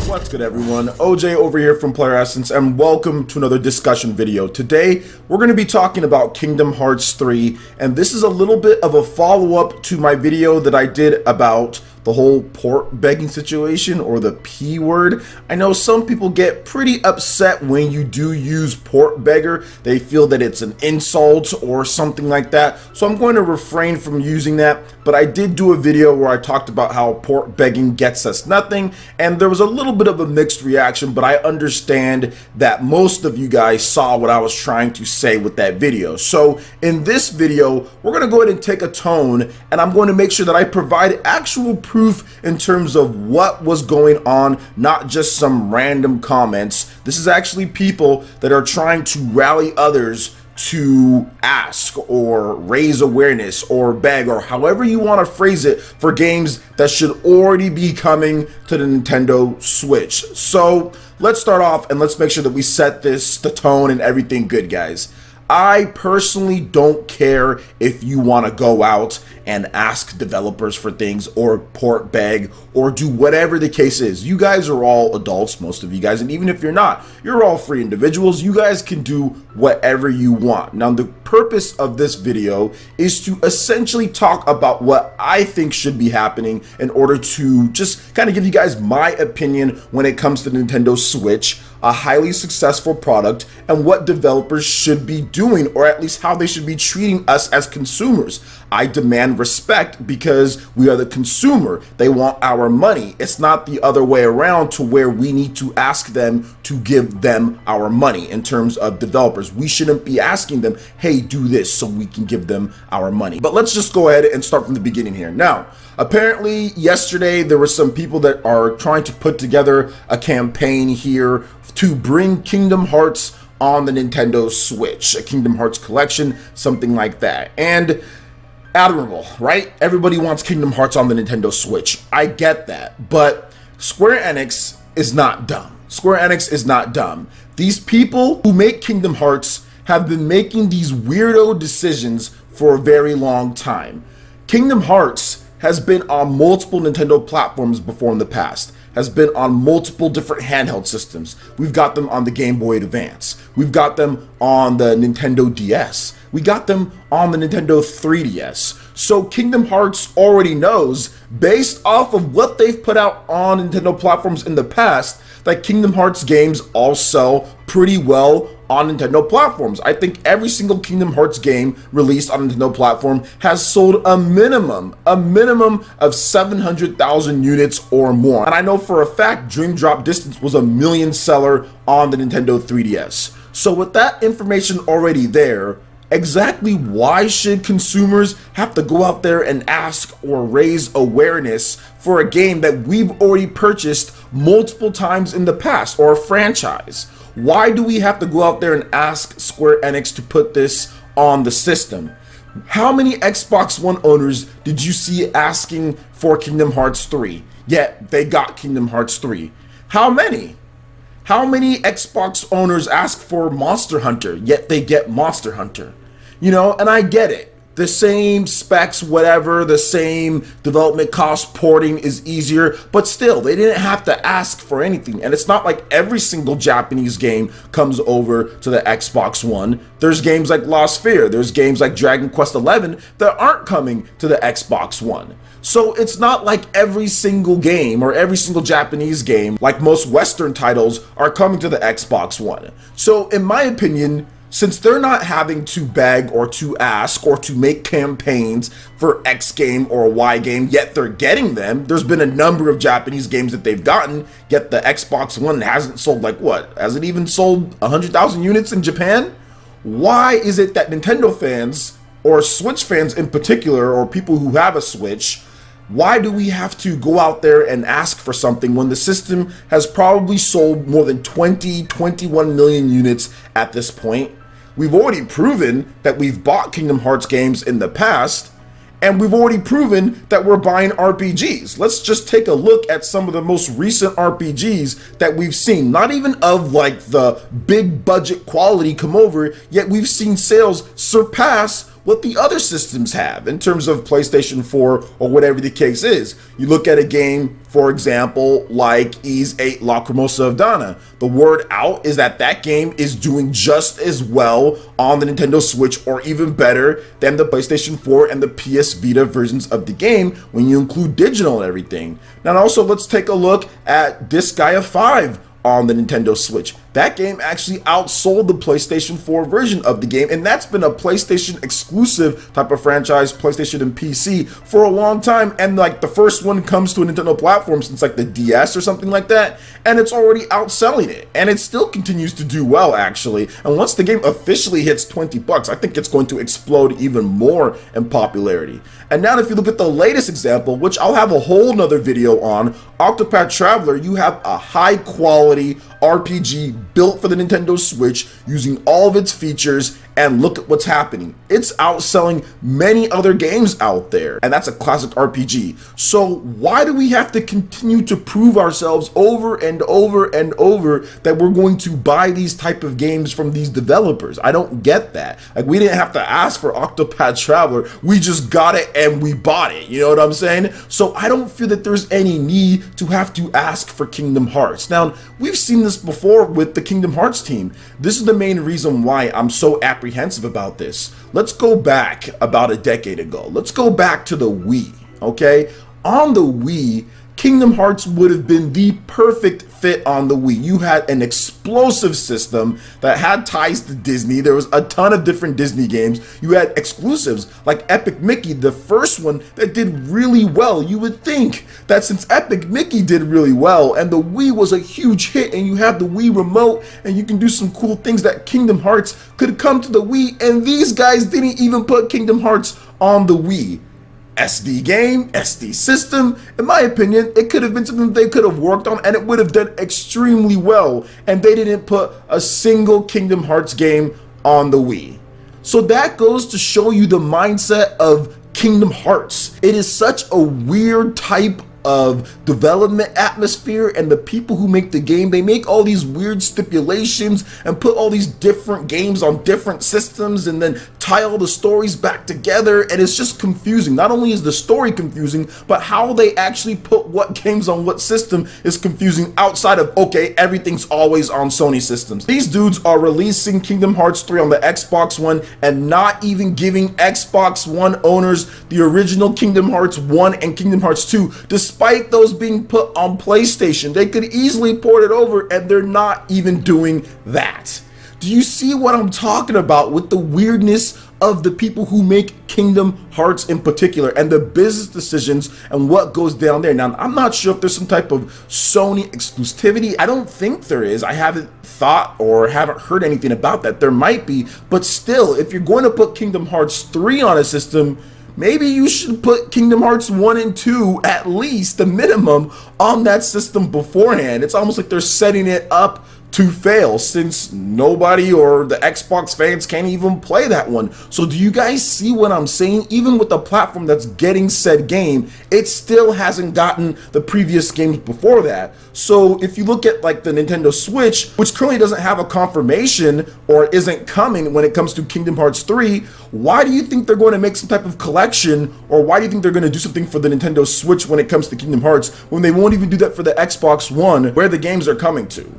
What's good, everyone? OJ over here from PlayerEssence, and welcome to another discussion video. Today we're going to be talking about Kingdom Hearts 3, and this is a little bit of a follow-up to my video that I did about the whole port begging situation, or the P word. I know some people get pretty upset when you do use port beggar. They feel that it's an insult or something like that. So I'm going to refrain from using that, but I did do a video where I talked about how port begging gets us nothing, and there was a little bit of a mixed reaction, but I understand that most of you guys saw what I was trying to say with that video. So in this video, we're going to go ahead and take a tone, and I'm going to make sure that I provide actual proof in terms of what was going on, not just some random comments. This is actually people that are trying to rally others to ask or raise awareness or beg, or however you want to phrase it, for games that should already be coming to the Nintendo Switch. So let's start off and let's make sure that we set the tone and everything good, guys. I personally don't care if you want to go out and ask developers for things or port beg or do whatever the case is. You guys are all adults, most of you guys, and even if you're not, you're all free individuals. You guys can do whatever you want. Now, the purpose of this video is to essentially talk about what I think should be happening in order to just kind of give you guys my opinion when it comes to the Nintendo Switch, a highly successful product, and what developers should be doing, or at least how they should be treating us as consumers. I demand respect because we are the consumer. They want our money. It's not the other way around, to where we need to ask them to give them our money. In terms of developers, we shouldn't be asking them, hey, do this so we can give them our money. But let's just go ahead and start from the beginning here. Now, apparently yesterday there were some people that are trying to put together a campaign here to bring Kingdom Hearts on the Nintendo Switch, a Kingdom Hearts collection, something like that. And admirable, right? Everybody wants Kingdom Hearts on the Nintendo Switch. I get that, but Square Enix is not dumb. Square Enix is not dumb. These people who make Kingdom Hearts have been making these weirdo decisions for a very long time. Kingdom Hearts has been on multiple Nintendo platforms before in the past, has been on multiple different handheld systems. We've got them on the Game Boy Advance. We've got them on the Nintendo DS. We got them on the Nintendo 3DS. So Kingdom Hearts already knows, based off of what they've put out on Nintendo platforms in the past, that Kingdom Hearts games all sell pretty well on Nintendo platforms. I think every single Kingdom Hearts game released on a Nintendo platform has sold a minimum of 700,000 units or more. And I know for a fact Dream Drop Distance was a million seller on the Nintendo 3DS. So with that information already there, exactly why should consumers have to go out there and ask or raise awareness for a game that we've already purchased multiple times in the past, or a franchise? Why do we have to go out there and ask Square Enix to put this on the system? How many Xbox One owners did you see asking for Kingdom Hearts 3? Yet they got Kingdom Hearts 3. How many? How many Xbox owners ask for Monster Hunter, yet they get Monster Hunter? You know, and I get it. The same specs, whatever, the same development cost, porting is easier, but still, they didn't have to ask for anything. And it's not like every single Japanese game comes over to the Xbox One. There's games like Lost Sphear, there's games like Dragon Quest XI that aren't coming to the Xbox One. So it's not like every single game or every single Japanese game, like most Western titles, are coming to the Xbox One. So in my opinion, since they're not having to beg or to ask or to make campaigns for X game or Y game, yet they're getting them. There's been a number of Japanese games that they've gotten, yet the Xbox One hasn't sold, like what? Has it even sold 100,000 units in Japan? Why is it that Nintendo fans, or Switch fans in particular, or people who have a Switch, why do we have to go out there and ask for something when the system has probably sold more than 21 million units at this point? We've already proven that we've bought Kingdom Hearts games in the past, and we've already proven that we're buying RPGs. Let's just take a look at some of the most recent RPGs that we've seen. Not even of like the big budget quality come over, yet we've seen sales surpass what the other systems have in terms of PlayStation 4 or whatever the case is. You look at a game, for example, like Ys 8 Lacrimosa of Dana. The word out is that that game is doing just as well on the Nintendo Switch, or even better than the PlayStation 4 and the PS Vita versions of the game when you include digital and everything. Now also, let's take a look at Disgaea 5 on the Nintendo Switch. That game actually outsold the PlayStation 4 version of the game, and that's been a PlayStation exclusive type of franchise, PlayStation and PC, for a long time. And like the first one comes to a Nintendo platform since like the DS or something like that, and it's already outselling it, and it still continues to do well actually. And once the game officially hits 20 bucks, I think it's going to explode even more in popularity. And now if you look at the latest example, which I'll have a whole nother video on, Octopath Traveler, you have a high quality RPG built for the Nintendo Switch using all of its features, and look at what's happening. It's outselling many other games out there, and that's a classic RPG. So why do we have to continue to prove ourselves over and over and over that we're going to buy these type of games from these developers? I don't get that. Like, we didn't have to ask for Octopath Traveler, we just got it and we bought it, you know what I'm saying? So I don't feel that there's any need to have to ask for Kingdom Hearts. Now, we've seen this before with the Kingdom Hearts team. This is the main reason why I'm so apprehensive about this. Let's go back about a decade ago. Let's go back to the Wii, okay? On the Wii, Kingdom Hearts would have been the perfect fit on the Wii. You had an explosive system that had ties to Disney. There was a ton of different Disney games. You had exclusives like Epic Mickey, the first one that did really well. You would think that since Epic Mickey did really well and the Wii was a huge hit and you have the Wii remote and you can do some cool things, that Kingdom Hearts could come to the Wii, and these guys didn't even put Kingdom Hearts on the Wii. SD game, SD system, in my opinion, it could have been something they could have worked on and it would have done extremely well, and they didn't put a single Kingdom Hearts game on the Wii. So that goes to show you the mindset of Kingdom Hearts. It is such a weird type of development atmosphere, and the people who make the game, they make all these weird stipulations and put all these different games on different systems and then tie all the stories back together, and it's just confusing. Not only is the story confusing, but how they actually put what games on what system is confusing, outside of, okay, everything's always on Sony systems. These dudes are releasing Kingdom Hearts 3 on the Xbox One and not even giving Xbox One owners the original Kingdom Hearts 1 and Kingdom Hearts 2, despite those being put on PlayStation. They could easily port it over, and they're not even doing that. Do you see what I'm talking about with the weirdness of the people who make Kingdom Hearts in particular, and the business decisions and what goes down there? Now, I'm not sure if there's some type of Sony exclusivity. I don't think there is. I haven't thought or haven't heard anything about that. There might be, but still, if you're going to put Kingdom Hearts 3 on a system, maybe you should put Kingdom Hearts 1 and 2, at least the minimum, on that system beforehand. It's almost like they're setting it up to fail, since nobody or the Xbox fans can't even play that one. So do you guys see what I'm saying? Even with the platform that's getting said game, it still hasn't gotten the previous games before that. So if you look at like the Nintendo Switch, which currently doesn't have a confirmation or isn't coming when it comes to Kingdom Hearts 3, why do you think they're going to make some type of collection, or why do you think they're going to do something for the Nintendo Switch when it comes to Kingdom Hearts, when they won't even do that for the Xbox One, where the games are coming to?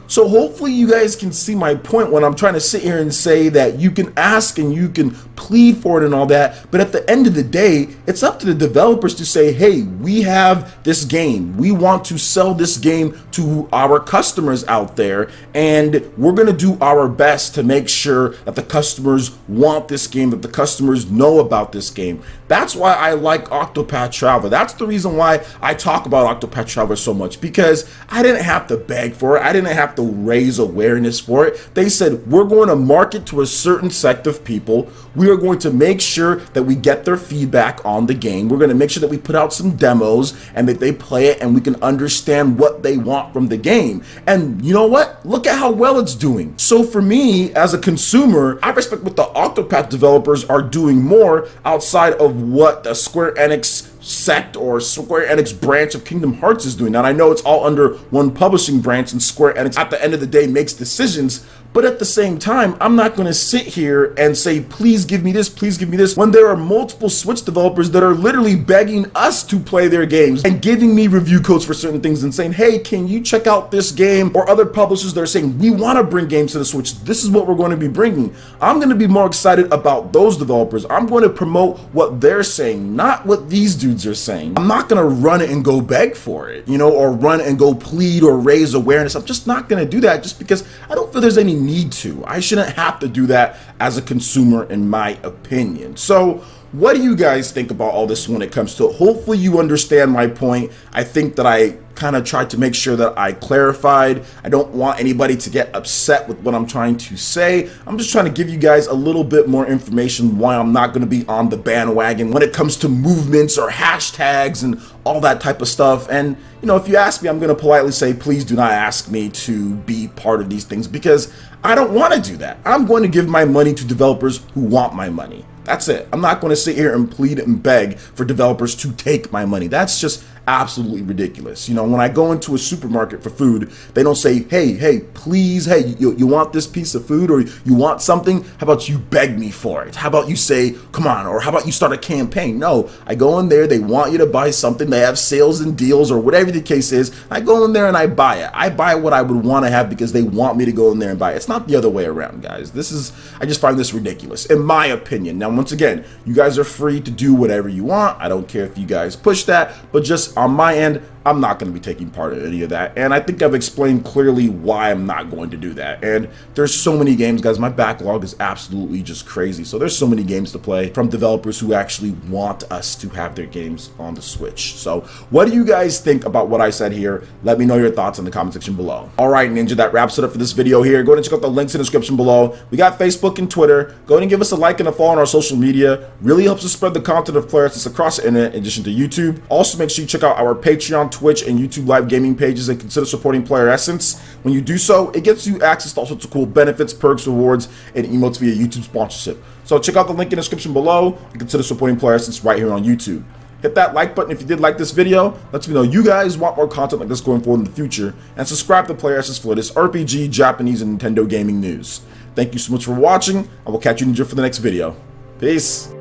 So hopefully you guys can see my point when I'm trying to sit here and say that you can ask and you can plead for it and all that, but at the end of the day, it's up to the developers to say, hey, we have this game, we want to sell this game to our customers out there, and we're going to do our best to make sure that the customers want this game, that the customers know about this game. That's why I like Octopath Traveler. That's the reason why I talk about Octopath Traveler so much, because I didn't have to beg for it. I didn't have to raise awareness for it. They said, we're going to market to a certain sect of people. We are going to make sure that we get their feedback on the game. We're going to make sure that we put out some demos and that they play it and we can understand what they want from the game. And you know what? Look at how well it's doing. So for me, as a consumer, I respect what the Octopath developers are doing more outside of what the Square Enix sect or Square Enix branch of Kingdom Hearts is doing. Now, I know it's all under one publishing branch and Square Enix at the end of the day makes decisions, But at the same time, I'm not going to sit here and say, please give me this, when there are multiple Switch developers that are literally begging us to play their games and giving me review codes for certain things and saying, hey, can you check out this game? Or other publishers that are saying, we want to bring games to the Switch. This is what we're going to be bringing. I'm going to be more excited about those developers. I'm going to promote what they're saying, not what these dudes are saying. I'm not going to run it and go beg for it, you know, or run and go plead or raise awareness. I'm just not going to do that just because I don't feel there's any need to. I shouldn't have to do that as a consumer, in my opinion. So what do you guys think about all this when it comes to it? Hopefully you understand my point. I think that I kind of tried to make sure that I clarified. I don't want anybody to get upset with what I'm trying to say. I'm just trying to give you guys a little bit more information why I'm not going to be on the bandwagon when it comes to movements or hashtags and all that type of stuff. And you know, if you ask me, I'm going to politely say, please do not ask me to be part of these things because I don't want to do that. I'm going to give my money to developers who want my money. That's it. I'm not going to sit here and plead and beg for developers to take my money. That's just absolutely ridiculous. You know, when I go into a supermarket for food, they don't say, hey, please, hey, you want this piece of food or you want something? How about you beg me for it? How about you say, come on, or how about you start a campaign? No, I go in there, they want you to buy something, they have sales and deals or whatever the case is. I go in there and I buy it. I buy what I would want to have because they want me to go in there and buy it. It's not the other way around, guys. I just find this ridiculous, in my opinion. Now, once again, you guys are free to do whatever you want. I don't care if you guys push that, but just on my end, I'm not going to be taking part in any of that. And I think I've explained clearly why I'm not going to do that. And there's so many games, guys. My backlog is absolutely just crazy. So there's so many games to play from developers who actually want us to have their games on the Switch. So what do you guys think about what I said here? Let me know your thoughts in the comment section below. All right, Ninja, that wraps it up for this video here. Go ahead and check out the links in the description below. We got Facebook and Twitter. Go ahead and give us a like and a follow on our social media. Really helps us spread the content of PlayerEssence across the internet in addition to YouTube. Also, make sure you check out our Patreon, Twitch, and YouTube live gaming pages and consider supporting PlayerEssence. When you do so, it gets you access to all sorts of cool benefits, perks, rewards, and emotes via YouTube sponsorship. So check out the link in the description below and consider supporting PlayerEssence right here on YouTube. Hit that like button if you did like this video. Let me know you guys want more content like this going forward in the future. And subscribe to PlayerEssence for this RPG, Japanese, and Nintendo gaming news. Thank you so much for watching. I will catch you, Ninja, for the next video. Peace.